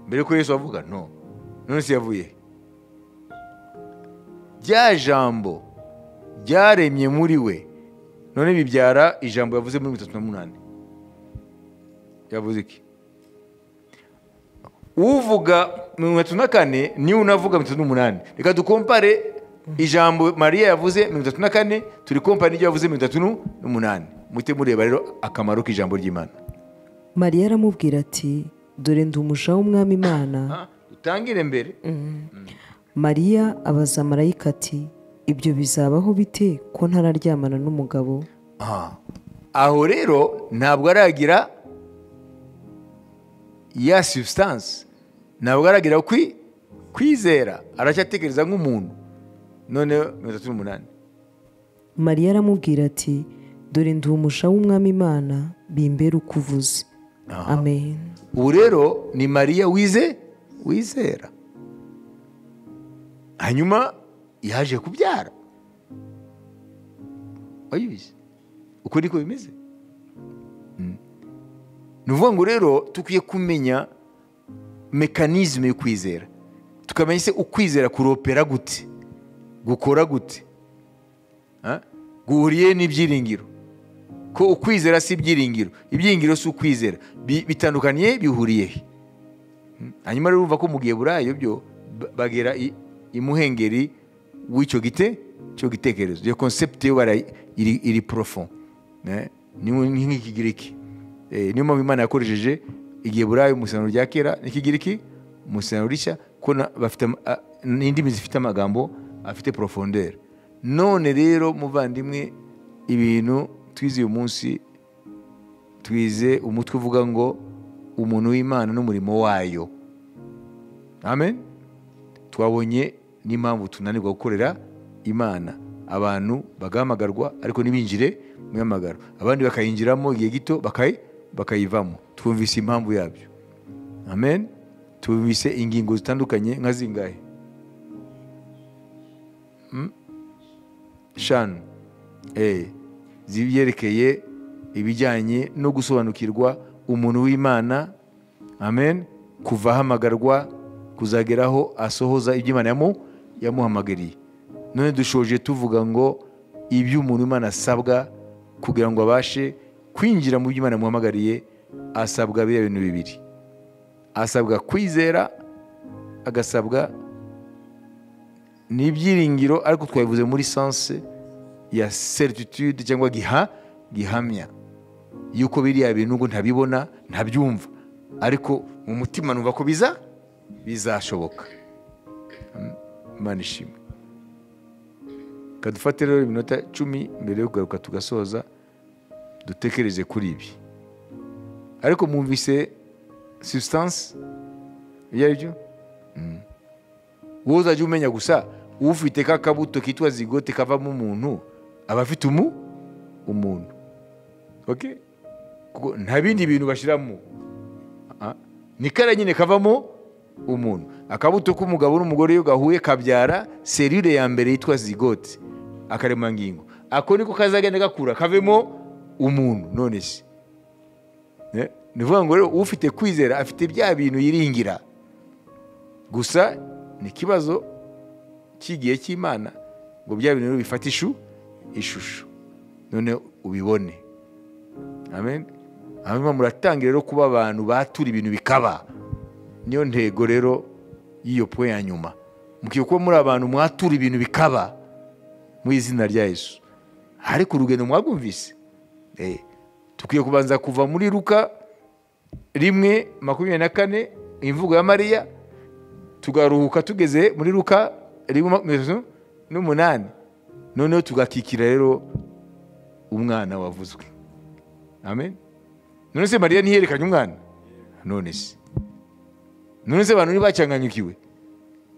mbere ko Yesu avuga? No. None se yavuye he? Rya jambo ryaremye muri we none bibyara ijambo yavuze muri 38. Yavuze iki? Uvuga 34 ni unavuga 38. Reka dukompare ijambo Mariya yavuze 34 turi kompare n'ibyo yavuze 38. Muhite mureba rero akamaro k'ijambo ry'Imana. Mariya aramubwira ati dore ndi umuja w'umwami Imana. Dutangire mbere. Mariya abaza marayika ati ibyo bizabaho bite ko ntararyamana n'umugabo? Aho rero ntabwo aragira ya substance, ntabwo aragira kwizera, aracyatekereza nk'umuntu. None 38. Mariya aramubwira ati dore ndi umuja w'umwami Imana, bimbere uko uvuze. Amen. Ubu rero ni Mariya wizera, hanyuma yaje kubyara. Wayibize uko niko bimeze. Ni ukuvuga ngo rero tukwiye kumenya mekanizme yo kwizera, tukamenya se ukwizera kuropera gute, gukora gute, guhuriye n'ibyiringiro, ko ukwizera si ibyiringiro, ibyiringiro si ukwizera, bitandukaniye bihuriye he? Hanyuma rero urumva ko mu Giheburayo byo bagera imuhengeri w'icyo gitekerezo. Iyo concept yo iri profond, ni nk'ikigiriki. Niyo mpamvu Imana yakoresheje Igiheburayo mu Isezerano rya kera n'ikigiriki mu Isezerano rishya, ko bafite n'indimi zifite amagambo afite profondeur. None rero muvandimwe, ibintu twize uyu munsi, twize umutwe uvuga ngo umuntu w'Imana n'umurimo wayo. Amen. Twabonye n'impamvu tunanirwa gukorera Imana. Abantu bagahamagarwa ariko ntibinjire mu hamagaro, abandi bakayinjiramo igihe gito bakayivamo. Twumvise impamvu yabyo. Amen. Twumvise ingingo zitandukanye nka zingahe? 5. Zibyerekeye ibijyanye no gusobanukirwa umuntu w'Imana. Amen. Kuva ahamagarwa kuzageraho asohoza ibyo Imana yamuhamagariye. None dushoje tuvuga ngo ibyo umuntu w'Imana asabwa kugira ngo abashe kwinjira mu byo Imana yamuhamagariye, asabwa biriya bintu bibiri. Asabwa kwizera, agasabwa n'ibyiringiro, ariko twabivuze muri sense ya certitude cyangwa gihamya yuko biriya bintu ngo ntabibona, ntabyumva, ariko mu mutima numva ko bizashoboka. Imana ishimwe. Kadufate rero iminota 10 mbere yo kugaruka tugasoza, dutekereze kuri ibi. Ariko mwumvise substance iyo aribyo. Wowe uzajya umenya gusa ufite kakabuto kitwa zigote kavamo umuntu, aba afite umuntu. Okay? Kuko nta bindi bintu bashiramo. Ni kara nyine kavamo umuntu. Akabuto k'umugabo n'umugore yo gahuye kabyara serire ya mbere yitwa zigote, akaremangingo. Ako niko kazagenda gakura kavemo umuntu. None se nivuga ngo rero ufite kwizera afite bya bintu yiringira. Gusa ni kibazo kigiye cy'Imana ngo bya bintu bifata ishusho none ubibone. Amen. Hanyuma muratangira rero kuba abantu batura ibintu bikaba. Niyo ntego rero y'iyo point ya nyuma. Mukiye kuba muri abantu mwatura ibintu bikaba mu izina rya Yesu. Ariko urugendo mwagumvise. Tukwiye kubanza kuva muri Luka 1:24 imvugo ya Mariya, tugaruhuka tugeze muri Luka 1:8 noneho tugakikira rero umwana wavuzwe. Amen. None se Mariya ntiyerekanye umwana? None se abantu ntibacyanganyukiwe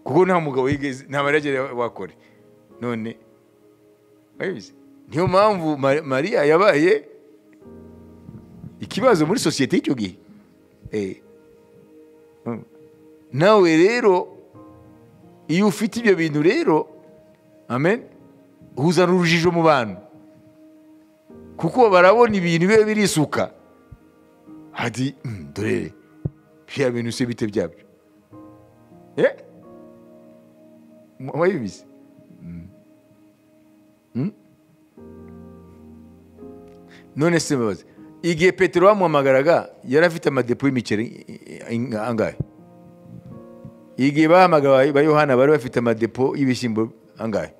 kuko nta mugabo yigeze, nta maragere wakore. None niyo mpamvu Mariya yabaye ikibazo muri sosiyete y'icyo gihe. Nawe rero iyo ufite ibyo bintu rero, amen, uzana urujijo mu bantu kuko barabona ibintu biba birisuka. Hadi dore bya bintu se bite byabyo. Mwabizi? None se mbabazi, igihe Petero bamuhamagaraga yari afite amadepo y'imiceri angahe? Igihe bahamagara ba Yohana bari bafite amadepo y'ibishyimbo angahe?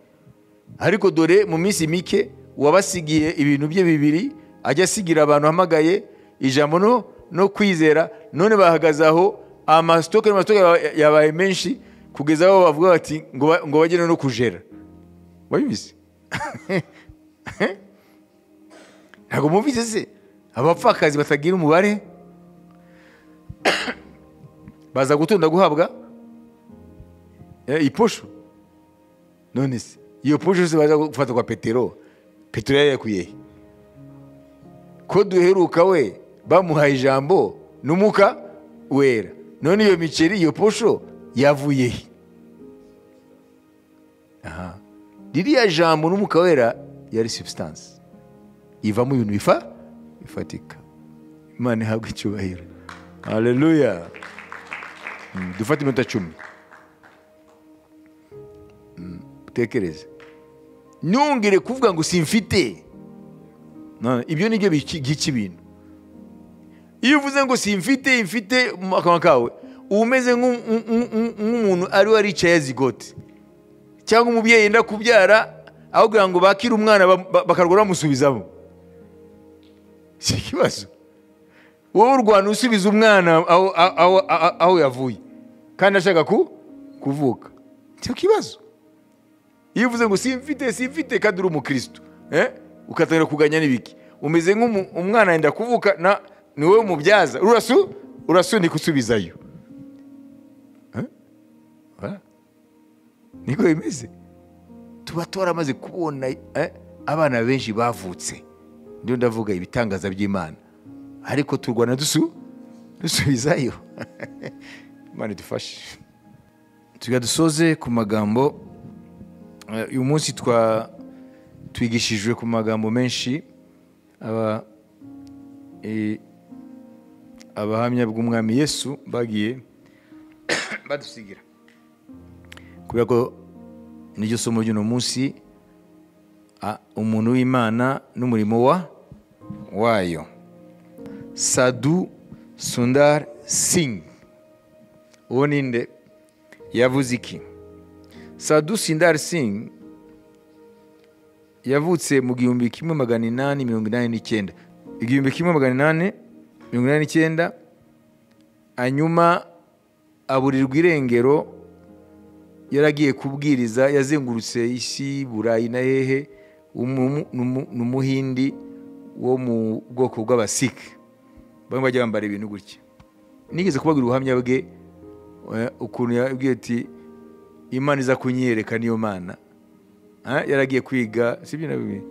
Ariko dore mu minsi mike wabasigiye ibintu bye bibiri, ajya asigira abantu hamagaye ijambo no kwizera. None bahagaze aho amasitoke yabaye menshi kugeza aho bavuga bati ngo bagene no kujera. Wabizi? Ntabwo mumvise se abapfakazi batagira umubare baza gutonda guhabwa iposho. None se iyo posho se baza gufata kwa Petero yari yakuye ko duheruka we bamuhaye ijambo n'umuka wera. None iyo miceri, iyo posho yavuye he? Ririya jambo n'umuka wera yari substance ivamo ibintu bifatika. Imana ihabwe icyubahiro. Haleluya. Dufate iminota 10. Tekereza. Ntungire kuvuga ngo simfite. Ibyo nibyo gica ibintu. Iyo uvuze ngo simfite mu akanwa kawe, umeze nk'umuntu ari waricaye azigote, cyangwa umubyeyi yenda kubyara aho kugira ngo bakire umwana bakarwara bamusubizamo. Si ikibazo. Wowe urwana usubiza umwana aho yavuye kandi ashaka kuvuka. Si ikibazo. Iyo uvuze ngo simfite kandi uri umukristo, ukatangira kuganya n'ibiki, umeze nk'umwana yenda kuvuka ni wowe umubyaza, urasunika usubizayo. Niko bimeze. Tuba twaramaze kubona abana benshi bavutse, ndio ndavuga ibitangaza by'Imana, ariko turwana dusubizayo. Imana idufashe. Tuga dusoze ku magambo. Uyu munsi twigishijwe ku magambo menshi abahamya bw'umwami Yesu bagiye badusigira, kubera ko niryo somo ry'uno munsi, umuntu w'Imana n'umurimo wayo. Sadhu Sundar Singh, uwo ninde? Yavuze iki? Sadhu Sundar Singh yavutse mu 1889. 1889, hanyuma aburirwa irengero. Yaragiye kubwiriza, yazengurutse isi, Burayi na hehe. N'umuhindi wo mu bwoko bw'Abasik, bamwe bajya bambara ibintu gutya. Nigeze kubabwira ubuhamya bwe, ukuntu yabwiye ati Imana iza kunyereka niyo Mana. Yaragiye kwiga, sibyo nabimwe.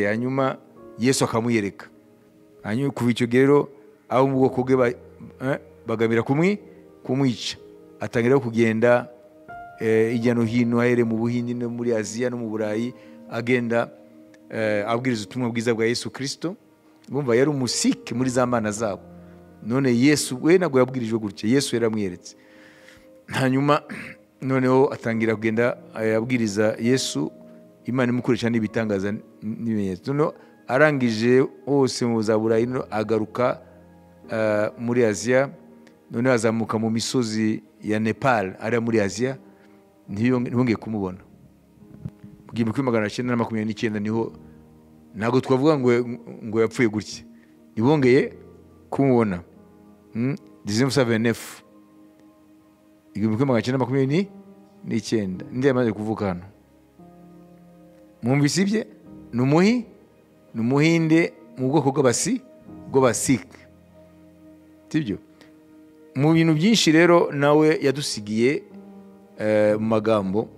Hanyuma Yesu akamuyereka. Hanyuma kuva icyo gero abo mu bwoko bwe bagamira kumwica. Atangira kugenda ijya no hino, ahere mu Buhindi no muri Aziya no mu Burayi, agenda abwiriza ubutumwa bwiza bwa Yesu Kristo. Bumva yari umusike muri za mana zabo. None Yesu we ntabwo yabwirijwe gutya, Yesu yaramwiyeretse. Hanyuma noneho atangira kugenda yabwiriza Yesu, Imana imukoresha n'ibitangaza n'ibimenyetso. Noneho arangije hose mu za Burayi, agaruka muri Aziya. Noneho azamuka mu misozi ya Nepal ari muri Aziya, ntibongeye kumubona. Mu 1929 niho, ntabwo twavuga ngo yapfuye gutya, ntibongeye kumubona. 1979, 1929 ndi yamaze kuvuka hano. mwumvise ibye ni umuhinde mu bwoko bw'abasike, sibyo? Mu bintu byinshi rero nawe yadusigiye mu magambo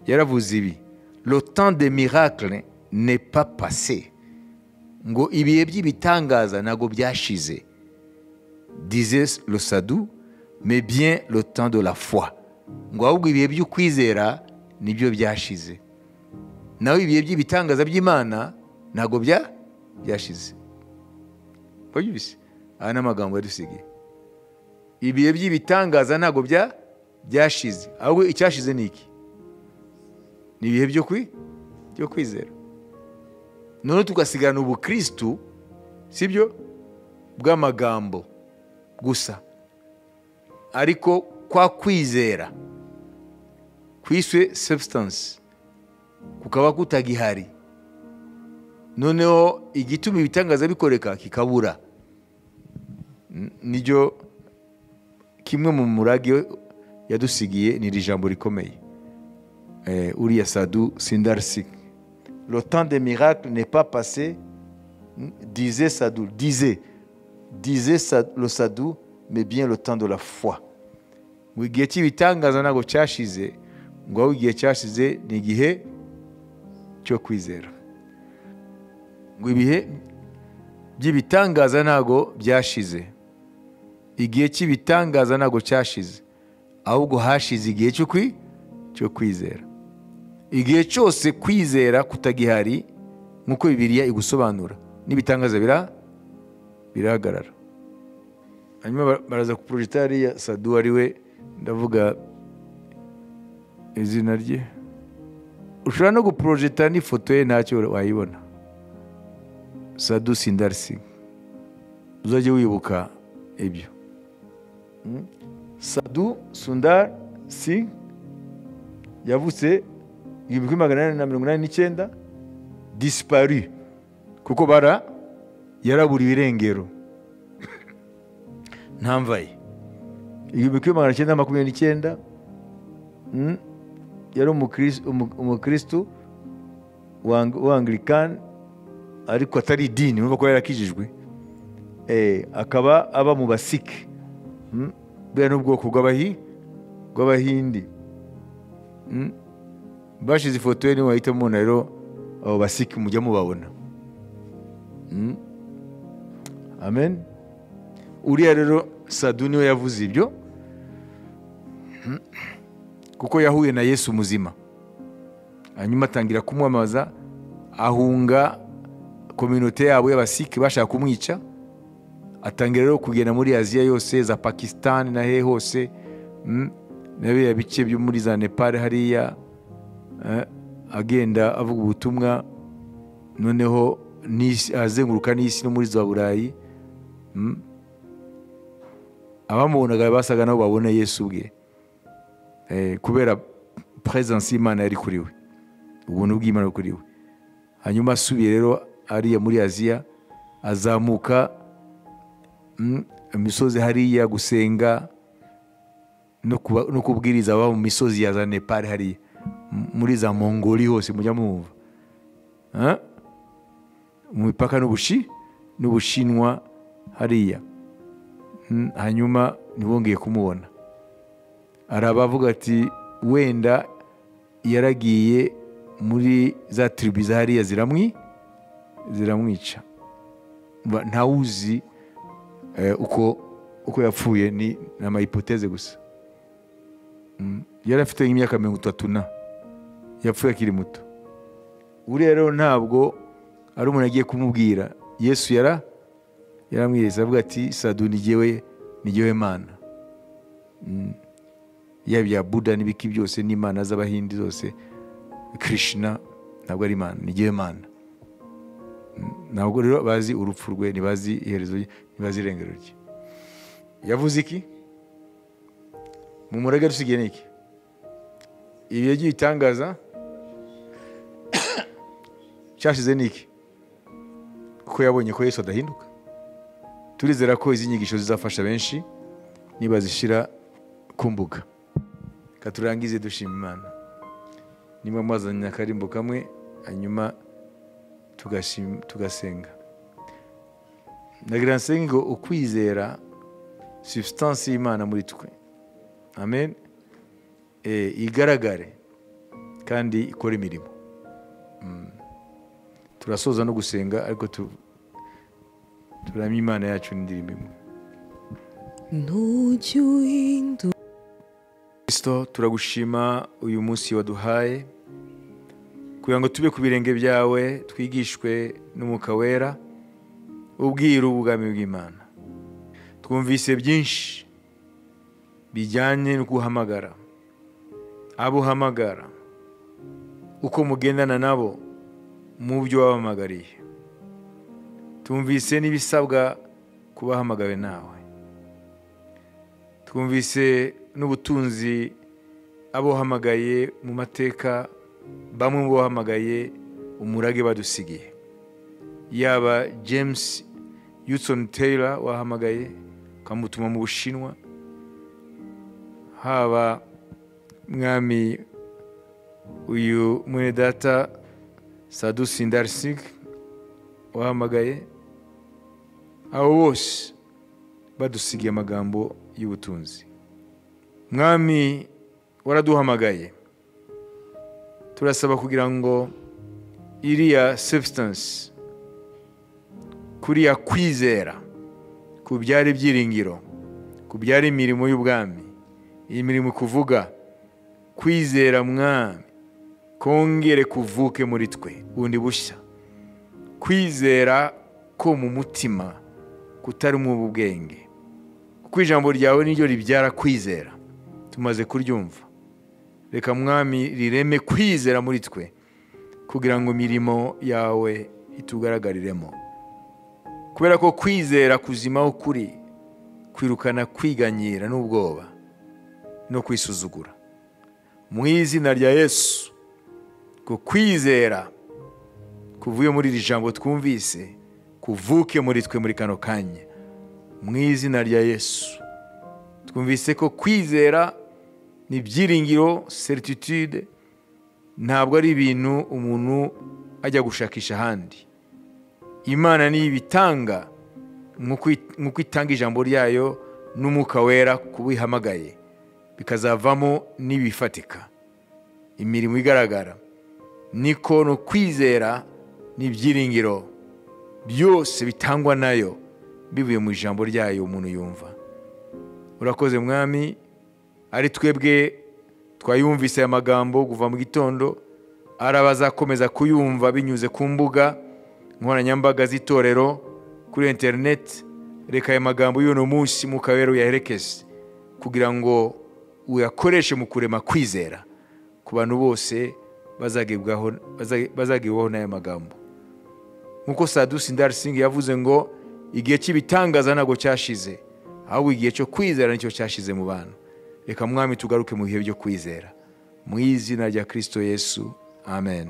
yaravuze ibi: le temps des miracles n'est pas passé, ngo ibihe by'ibitangaza ntago byashize, disait le Sadhu, mais bien le temps de la foi, ngo ahubwo ibihe by'ukwizera nibyo byashize, naho ibihe by'ibitangaza by'Imana ntago byashize. Babyumvise? Aya ni amagambo yadusigiye. Ibihe by'ibitangaza ntago byashize, ahubwo icyashize ni iki? Ni ibihe byo kwizera. None tugasigana ubukristu, sibyo, bw'amagambo gusa, ariko kwa kwizera kwiswe substance kukaba kutagihari. Noneho igituma ibitangaza bikoreka kikabura. Nijyo kimwe mu murage yadusigiye, ni iri jambo rikomeye. Uriya Sadhu Sundar Singh, le temps des miracles n'est pas passé, disait Sadhu, disait le Sadhu, mais bien le temps de la foi. Ngo igihe cy'ibitangaza ntabwo cyashize, ngo ahubwo igihe cyashize ni igihe cyo kwizera. Ngo ibihe by'ibitangaza ntabwo byashize, igihe cy'ibitangaza ntabwo cyashize, ahubwo hashize igihe cyo kwizera. Igihe cyose kwizera kutagihari nk'uko Bibiliya igusobanura, n'ibitangaza birahagarara. Hanyuma baraza kuprojeta hariya Sadhu ari we, ndavuga izina rye, ushobora no guprojeta n'ifoto ye ntacyo wayibona. Sadhu Sundar Singh, uzajye wibuka ibyo. Sadhu Sundar Singh yavutse 1889, disparu kuko yarabura ibirengero, ntamvaye. 1929 yari umukristu w'Anglican, ariko atari idini, urumva ko yarakijijwe. Akaba aba mu basike, bwa n'ubwoko bw'abahindi. Bashize ifoto ye, niwe wahita mubona rero abo basike mujya mubabona. Amen. Uriya rero Sadhu niwe yavuze ibyo, kuko yahuye na Yesu muzima, hanyuma atangira kumwamamaza, ahunga kominote yabo y'abasike bashaka kumwica, atangira rero kugenda muri Aziya yose, za Pakistan na he hose, n'abiriya bice byo muri za Nepal hariya, agenda avuga ubutumwa, noneho azenguruka n'isi no muri za Burayi. Abamubonaga basaga nabo babona Yesu ubwe, kubera presence y'Imana yari kuri we, ubuntu bw'Imana kuri we. Hanyuma asubiye rero ariya muri Aziya, azamuka imisozi hariya gusenga no kubwiriza aba mu misozi ya za Nepal hariya, muri za Mongoli hose mujya mwumva, mu mipaka n'Ubushinwa hariya. Hanyuma ntibongeye kumubona. Arabavuga ati wenda yaragiye muri za tribu za hariya ziramwica. Ntawuzi uko yapfuye, ni amahipoteze gusa. Yari afite imyaka 30, yapfuye akiri muto. Uriya rero ntabwo ari umuntu agiye kumubwira. Yesu yaramwireze avuga ati Sadhu ni jyewe Mana. Yaba ya Buddha n'ibiki byose n'Imana z'Abahindi zose, Krishna ntabwo ari Imana, ni jyewe Mana. Ntabwo rero bazi urupfu rwe, ntibazi iherezo rye, ntibazi irengero rye. Yavuze iki? Mu murage dusigiye ni iki? Ibihe by'ibitangaza cyashize ni iki? Kuko yabonye ko Yesu adahinduka. Turizera ko izi nyigisho zizafasha benshi niba zishira ku mbuga. Katurangize dushima Imana. Nimwe mwazanye akarimbo kamwe hanyuma tugasenga. Ndagira nsenge ngo ukwizera substance y'Imana muri twe, amen, igaragare kandi ikora imirimo. Turasoza no gusenga, ariko turamya Imana yacu n'indirimbo imwe. Ntujya uhindura. Kristo, turagushima uyu munsi waduhaye kugira ngo tube ku birenge byawe, twigishwe n'Umwuka Wera ubwira ubwami bw'Imana. Twumvise byinshi bijyanye no guhamagara, abo uhamagara, uko mugendana nabo mu byo wabahamagariye. Twumvise n'ibisabwa kubahamagawe nawe. Twumvise n'ubutunzi abo uhamagaye mu mateka, bamwe mu bahamagaye umurage badusigiye. Yaba James Hudson Taylor wahamagaye ukamutuma mu Bushinwa, haba mwami uyu mwene data Sadhu Sundar Singh wahamagaye, abo bose badusigiye amagambo y'ubutunzi. Mwami, waraduhamagaye, turasaba kugira ngo iriya substance, kuriya kwizera kubyara ibyiringiro, kubyara imirimo y'ubwami, iyi mirimo kuvuga kwizera Mwami kongere kuvuke muri twe bundi bushya, kwizera ko mu mutima kutari mu bwenge, kuko ijambo ryawe niryo ribyara kwizera. Tumaze kuryumva, reka Mwami rireme kwizera muri twe kugira ngo imirimo yawe itugaragariremo, kubera ko kwizera kuzima ukuri kwirukana kwiganyira n'ubwoba no kwisuzugura. Mu izina rya Yesu, ko kwizera kuvuye muri iri jambo twumvise kuvuke muri twe muri kano kanya, mu izina rya Yesu. Twumvise ko kwizera ni ibyiringiro, certitude, ntabwo ari ibintu umuntu ajya gushakisha ahandi. Imana ni ibitanga nk'uko itanga ijambo ryayo n'Umwuka Wera kubihamagaye, bikazavamo n'ibifatika, imirimo igaragara. Niko no kwizera n'ibyiringiro byose bitangwa nayo bivuye mu ijambo ryayo umuntu yumva. Urakoze Mwami, ari twebwe twayumvise aya magambo kuva mu gitondo, arabazakomeza kuyumva binyuze ku mbuga nkoranyambaga z'itorero, kuri internet. Reka aya magambo y'uno munsi Mwuka Wera uyaherekeze kugira ngo uyakoreshe mu kurema kwizera ku bantu bose bazagibwaho n'aya magambo. Nkuko Sadhu Sundar Singh yavuze ngo igihe cy'ibitangaza ntabwo cyashize, ahubwo igihe cyo kwizera nicyo cyashize mu bantu. Reka Mwami tugaruke mu bihe byo kwizera, mu izina rya Kristo Yesu, amen.